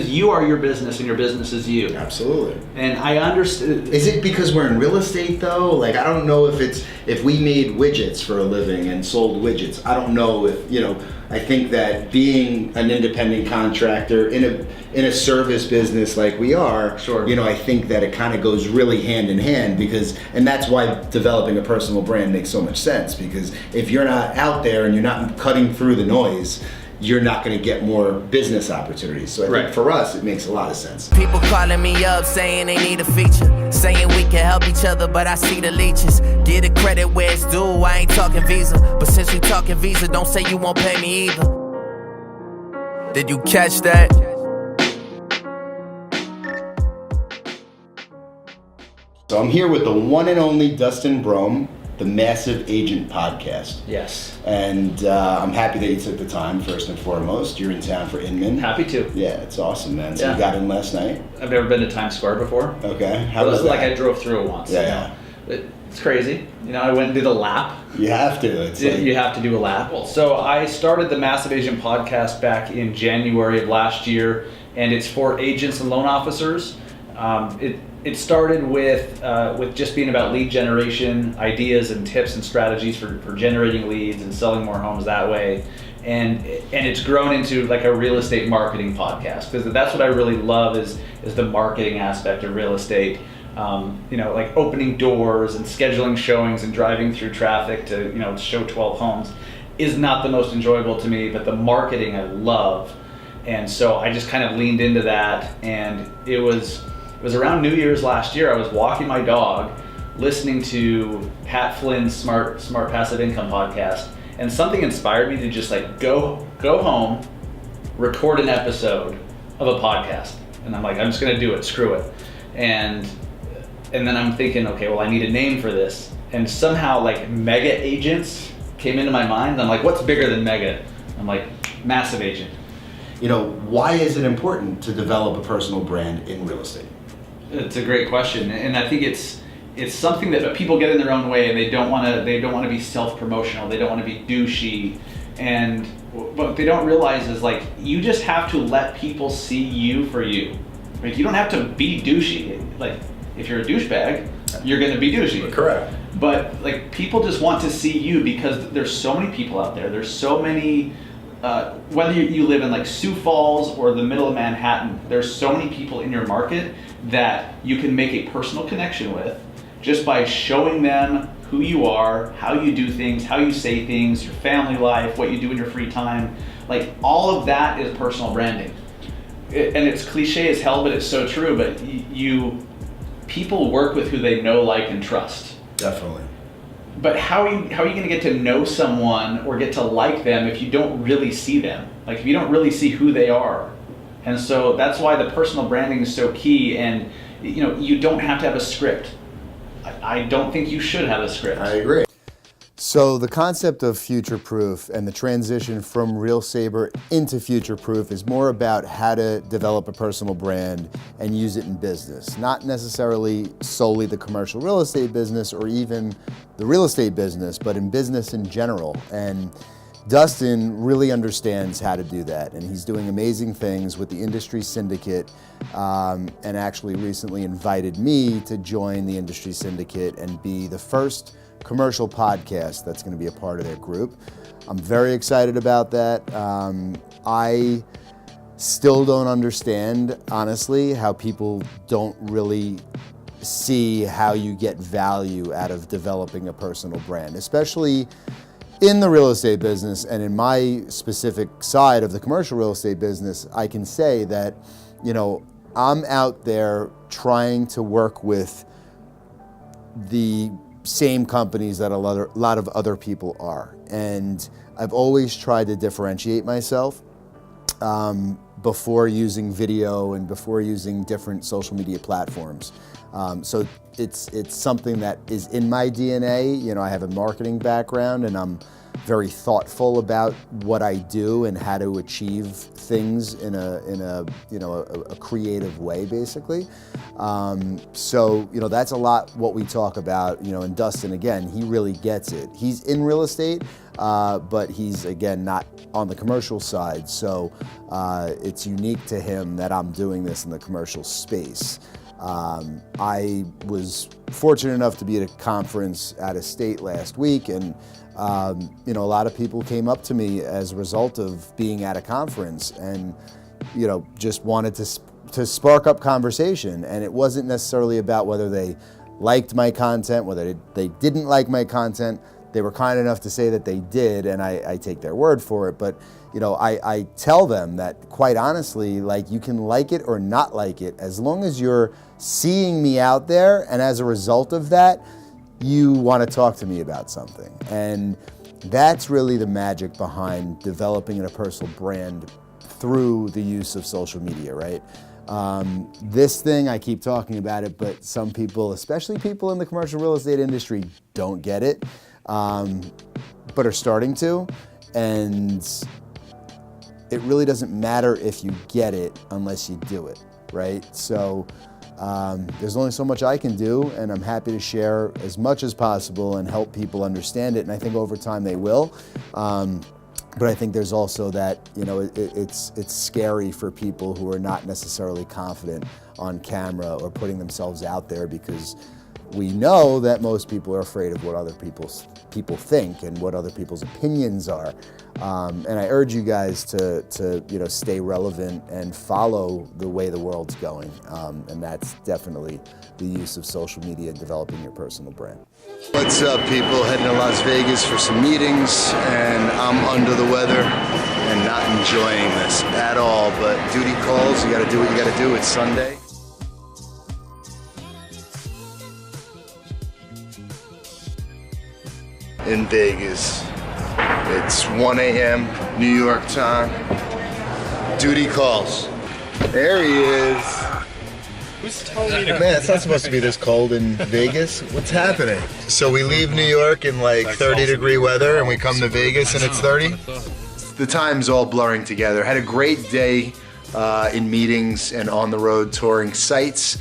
You are your business and your business is you. Absolutely. And I understand. Is it because we're in real estate though? Like, I don't know if we made widgets for a living and sold widgets. I don't know if, I think that being an independent contractor in a service business like we are, sure. I think that it kind of goes really hand in hand and that's why developing a personal brand makes so much sense, because if you're not out there and you're not cutting through the noise, you're not going to get more business opportunities. So I think for us, it makes a lot of sense. People calling me up saying they need a feature, saying we can help each other, but I see the leeches. Get the credit where it's due, I ain't talking Visa. But since we talking Visa, don't say you won't pay me either. Did you catch that? So I'm here with the one and only Dustin Brohm, the Massive Agent Podcast. Yes. And I'm happy that you took the time, first and foremost. You're in town for Inman. Happy to. Yeah, it's awesome, man. So you got in last night? I've never been to Times Square before. Okay. How was that? Like I drove through it once. Yeah. It's crazy. I went and did a lap. You have to. You have to do a lap. So I started the Massive Agent Podcast back in January of last year, and it's for agents and loan officers. It started with just being about lead generation, ideas and tips and strategies for generating leads and selling more homes that way. And it's grown into like a real estate marketing podcast, because that's what I really love is the marketing aspect of real estate. Like opening doors and scheduling showings and driving through traffic to show 12 homes is not the most enjoyable to me, but the marketing I love. And so I just kind of leaned into that, and it was around New Year's last year. I was walking my dog, listening to Pat Flynn's Smart Passive Income podcast, and something inspired me to just like go home, record an episode of a podcast. And I'm like, I'm just gonna do it, screw it. And then I'm thinking, okay, well, I need a name for this. And somehow like mega agents came into my mind. I'm like, what's bigger than mega? I'm like, massive agent. Why is it important to develop a personal brand in real estate? It's a great question, and I think it's something that people get in their own way, and they don't want to be self-promotional. They don't want to be douchey, and what they don't realize is like you just have to let people see you for you. Right? You don't have to be douchey. Like if you're a douchebag, you're going to be douchey. Correct. But like people just want to see you because there's so many people out there. There's so many. Whether you live in like Sioux Falls or the middle of Manhattan, there's so many people in your market that you can make a personal connection with just by showing them who you are, how you do things, how you say things, your family life, what you do in your free time. Like all of that is personal branding. And it's cliche as hell, but it's so true. But people work with who they know, like, and trust. Definitely. But how are you going to get to know someone or get to like them if you don't really see them? Like if you don't really see who they are. And so that's why the personal branding is so key. And you don't have to have a script. I don't think you should have a script. I agree. So the concept of FUTUREPROOF and the transition from RealSaber into FUTUREPROOF is more about how to develop a personal brand and use it in business, not necessarily solely the commercial real estate business or even the real estate business, but in business in general. And Dustin really understands how to do that, and he's doing amazing things with the industry syndicate, and actually recently invited me to join the industry syndicate and be the first commercial podcast that's going to be a part of their group. I'm very excited about that. I still don't understand, honestly, how people don't really see how you get value out of developing a personal brand, especially in the real estate business. And in my specific side of the commercial real estate business, I can say that, I'm out there trying to work with the same companies that a lot of other people are. And I've always tried to differentiate myself before using video and before using different social media platforms. So it's something that is in my DNA. I have a marketing background, and I'm very thoughtful about what I do and how to achieve things in a creative way, basically. So that's a lot what we talk about. And Dustin, again, he really gets it. He's in real estate, but he's, again, not on the commercial side. So it's unique to him that I'm doing this in the commercial space. I was fortunate enough to be at a conference out of state last week, and you know, a lot of people came up to me as a result of being at a conference and, you know, just wanted to spark up conversation. And it wasn't necessarily about whether they liked my content, whether they didn't like my content. They were kind enough to say that they did, and I take their word for it. But, you know, I tell them that, quite honestly, like, you can like it or not like it, as long as you're seeing me out there, and as a result of that, you want to talk to me about something. And that's really the magic behind developing a personal brand through the use of social media, right? This thing, I keep talking about it, but some people, especially people in the commercial real estate industry, don't get it. But are starting to, and it really doesn't matter if you get it unless you do it, right? So there's only so much I can do, and I'm happy to share as much as possible and help people understand it, and I think over time they will. But I think there's also that, you know, it's scary for people who are not necessarily confident on camera or putting themselves out there, because we know that most people are afraid of what other people think and what other people's opinions are. And I urge you guys to you know, stay relevant and follow the way the world's going. And that's definitely the use of social media in developing your personal brand. What's up, people? Heading to Las Vegas for some meetings, and I'm under the weather and not enjoying this at all. But duty calls, you gotta do what you gotta do. It's Sunday. In Vegas. It's 1 a.m. New York time. Duty calls. There he is. Who's telling me to... Man, it's not supposed to be this cold in Vegas. What's happening? So we leave New York in like 30-degree weather, and we come to Vegas and it's 30? The time's all blurring together. Had a great day in meetings and on the road touring sites.